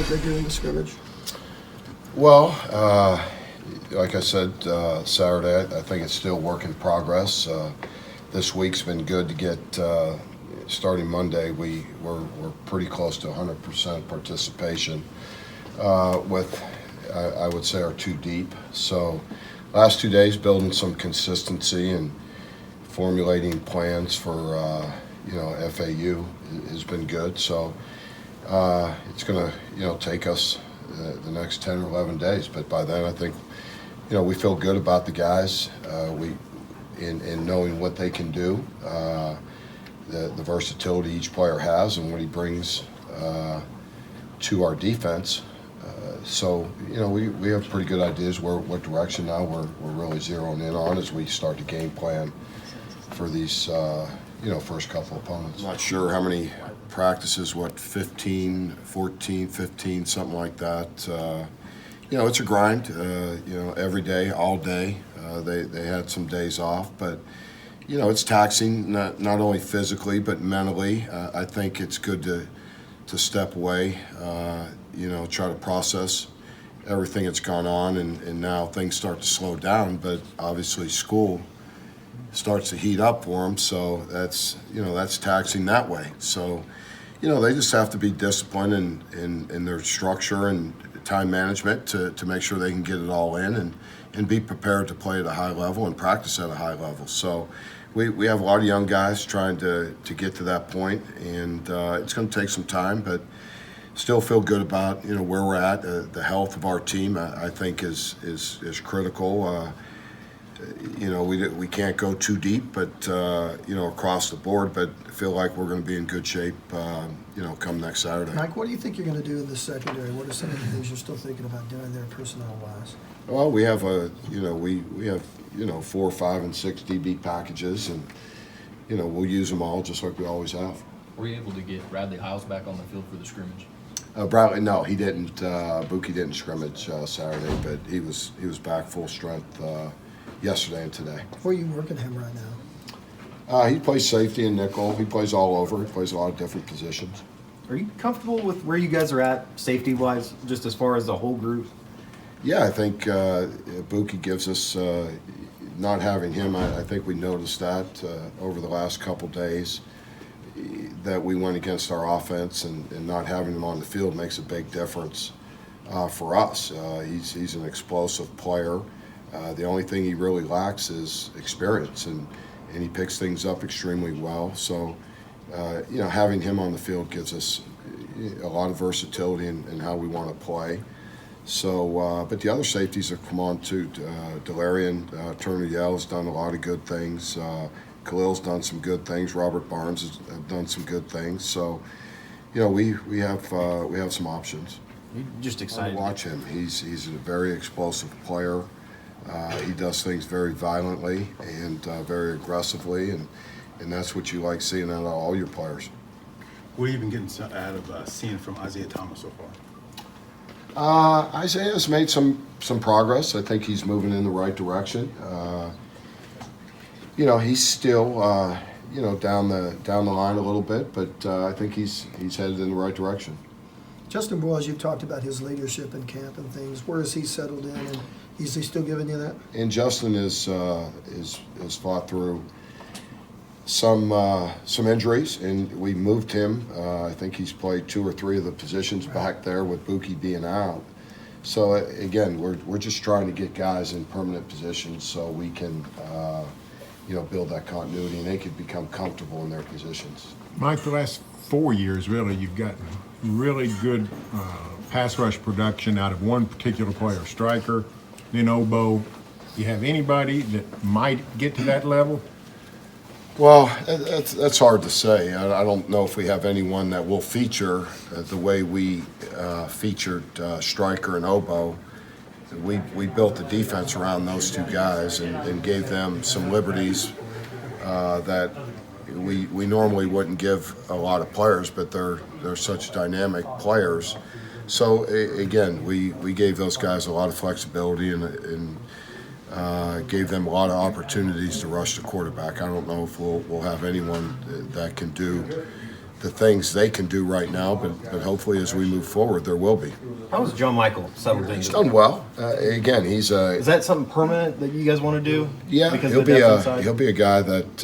think they do in the scrimmage? Well, like I said Saturday, I think it's still work in progress. This week's been good to get. Starting Monday, we're pretty close to 100% participation with, I would say, our two deep. So last 2 days, building some consistency and formulating plans for FAU has been good. So it's going to take us the next 10 or 11 days. But by then, I think we feel good about the guys. In knowing what they can do. The versatility each player has and what he brings to our defense. So we have pretty good ideas what direction now we're really zeroing in on as we start to game plan for these first couple opponents. I'm not sure how many practices, 15, 14, 15, something like that. It's a grind, every day, all day. They had some days off, but it's taxing, not only physically but mentally. I think it's good to step away, try to process everything that's gone on, and now things start to slow down. But obviously, school starts to heat up for them, so that's taxing that way. So, they just have to be disciplined in their structure and time management to make sure they can get it all in and be prepared to play at a high level and practice at a high level. So we have a lot of young guys trying to get to that point, and it's going to take some time, but still feel good about where we're at. The health of our team, I think, is critical. We can't go too deep, but across the board. But feel like we're going to be in good shape, come next Saturday. Mike, what do you think you're going to do in the secondary? What are some of the things you're still thinking about doing there, personnel-wise? Well, we have we have 4, 5, and 6 DB packages, and we'll use them all just like we always have. Were you able to get Radley-Hiles back on the field for the scrimmage? Bradley, no, he didn't. Buki didn't scrimmage Saturday, but he was back full strength yesterday and today. Where are you working him right now? He plays safety and nickel. He plays all over. He plays a lot of different positions. Are you comfortable with where you guys are at safety-wise, just as far as the whole group? Yeah, I think Buki gives us, not having him, I think we noticed that over the last couple days, that we went against our offense, and not having him on the field makes a big difference for us. He's an explosive player. The only thing he really lacks is experience, and he picks things up extremely well. So, having him on the field gives us a lot of versatility in how we want to play. So, but the other safeties have come on too. Delarian Turner-Yell has done a lot of good things. Khalil's done some good things. Robert Barnes has done some good things. So, we have some options. You're just excited to watch him. He's a very explosive player. He does things very violently and very aggressively, and that's what you like seeing out of all your players. What have you been getting out of seeing from Isaiah Thomas so far? Isaiah's made some progress. I think he's moving in the right direction. He's still down the line a little bit, but I think he's headed in the right direction. Justin Boyles, you've talked about his leadership in camp and things. Where is he settled in, and is he still giving you that? And Justin is fought through some injuries, and we moved him. I think he's played 2 or 3 of the positions back there with Buki being out. So again, we're just trying to get guys in permanent positions so we can build that continuity and they can become comfortable in their positions. Mike, the last 4 years, really, you've gotten really good pass rush production out of one particular player, striker, then oboe. You have anybody that might get to that level? Well, that's hard to say. I don't know if we have anyone that will feature the way we featured striker and oboe. We built the defense around those 2 guys and gave them some liberties that we normally wouldn't give a lot of players, but they're such dynamic players. So again, we gave those guys a lot of flexibility and gave them a lot of opportunities to rush the quarterback. I don't know if we'll have anyone that can do the things they can do right now, but hopefully as we move forward, there will be. How was Jon-Michael settled in? He's done well. Again, he's Is that something permanent that you guys want to do? yeah. Because He'll of the be depth inside? he'll be a guy that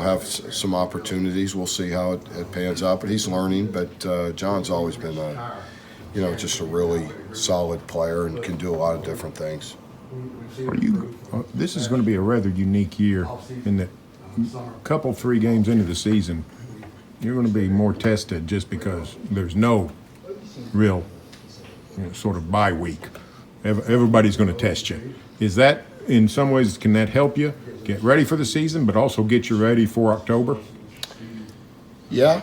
have some opportunities. We'll see how it pans out, but he's learning. But John's always been just a really solid player and can do a lot of different things. This is going to be a rather unique year in that couple 3 games into the season, you're going to be more tested just because there's no real sort of bye week. Everybody's going to test you. Is that, in some ways, can that help you get ready for the season, but also get you ready for October? Yeah,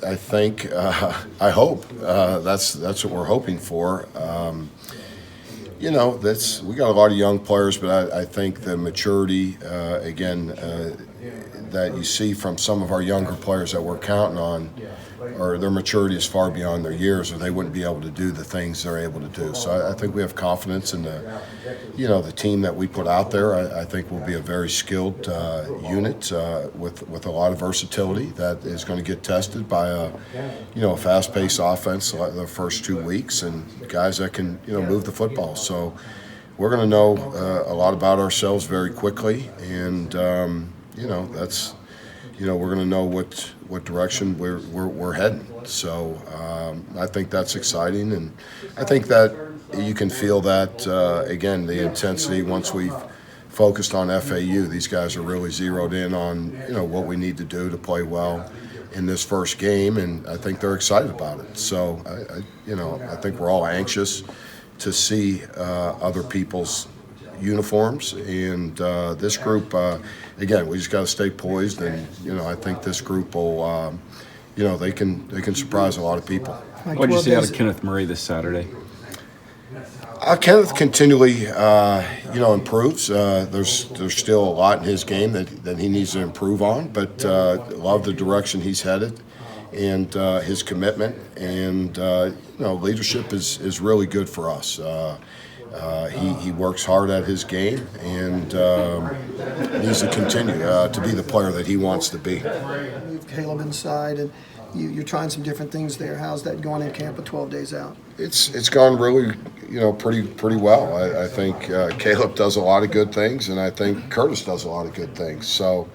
I think, I hope that's what we're hoping for. We got a lot of young players, but I think the maturity, that you see from some of our younger players that we're counting on, or their maturity is far beyond their years, or they wouldn't be able to do the things they're able to do. So I think we have confidence in the team that we put out there. I think will be a very skilled unit with a lot of versatility that is going to get tested by a fast-paced offense the first 2 weeks, and guys that can move the football. So we're going to know a lot about ourselves very quickly, and that's we're going to know what direction we're heading. So I think that's exciting, and I think that you can feel that again, the intensity once we've focused on FAU. These guys are really zeroed in on what we need to do to play well in this first game, and I think they're excited about it. So I think we're all anxious to see other people's uniforms, and this group again, we just got to stay poised, and I think this group will they can surprise a lot see What did you see out of Kenneth Murray this Saturday? Kenneth continually improves. There's still a lot in his game that he needs to improve on, but love the direction he's headed and his commitment, and leadership is really good for us. He works hard at his game and needs to continue to be the player that he wants to be. Move Caleb inside, and you're trying some different things there. How's that going in camp with 12 days out? It's gone really, pretty well. I think Caleb does a lot of good things, and I think Curtis does a lot of good things. So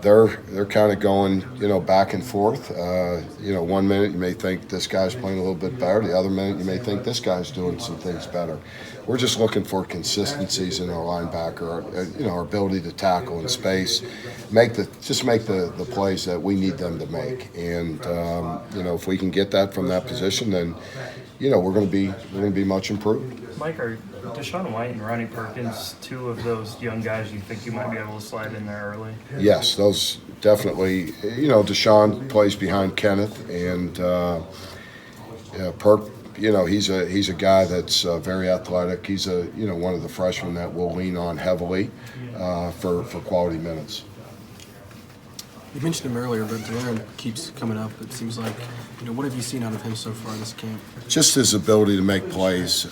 they're kind of going, back and forth. 1 minute you may think this guy's playing a little bit better. The other minute you may think this guy's doing some things better. We're just looking for consistencies in our linebacker, our ability to tackle in space, make the plays that we need them to make. And if we can get that from that position, then we're going to be much improved. Mike, are Deshaun White and Ronnie Perkins 2 of those young guys you think you might be able to slide in there early? Yes, those definitely. Deshaun plays behind Kenneth, and Perk. He's a guy that's very athletic. He's one of the freshmen that we'll lean on heavily for quality minutes. You mentioned him earlier, but Darren keeps coming up. It seems like, what have you seen out of him so far this camp? Just his ability to make plays,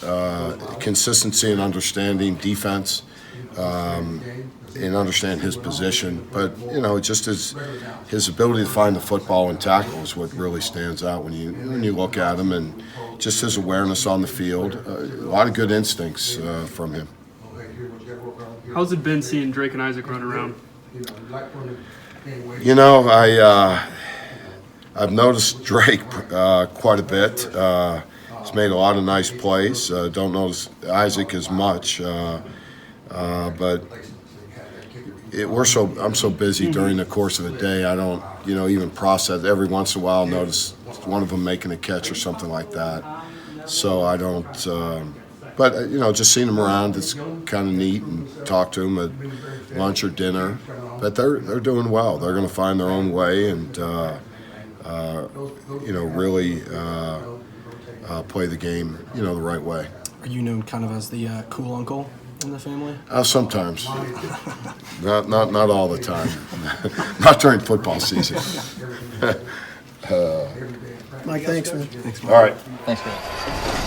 consistency and understanding defense, and understand his position. But just his ability to find the football and tackle is what really stands out when you look at him, and just his awareness on the field. A lot of good instincts from him. How's it been seeing Drake and Isaac run around? I've noticed Drake quite a bit. He's made a lot of nice plays. Don't notice Isaac as much, but I'm so busy during the course of the day. I don't even process. Every once in a while, I'll notice one of them making a catch or something like that. So I don't. But just seeing them around, it's kind of neat, and talk to them at lunch or dinner. But they're doing well. They're going to find their own way, and really play the game the right way. Are you known kind of as the cool uncle in the family? Sometimes, not all the time. Not during football season. Mike, thanks, man. All right. Thanks, guys.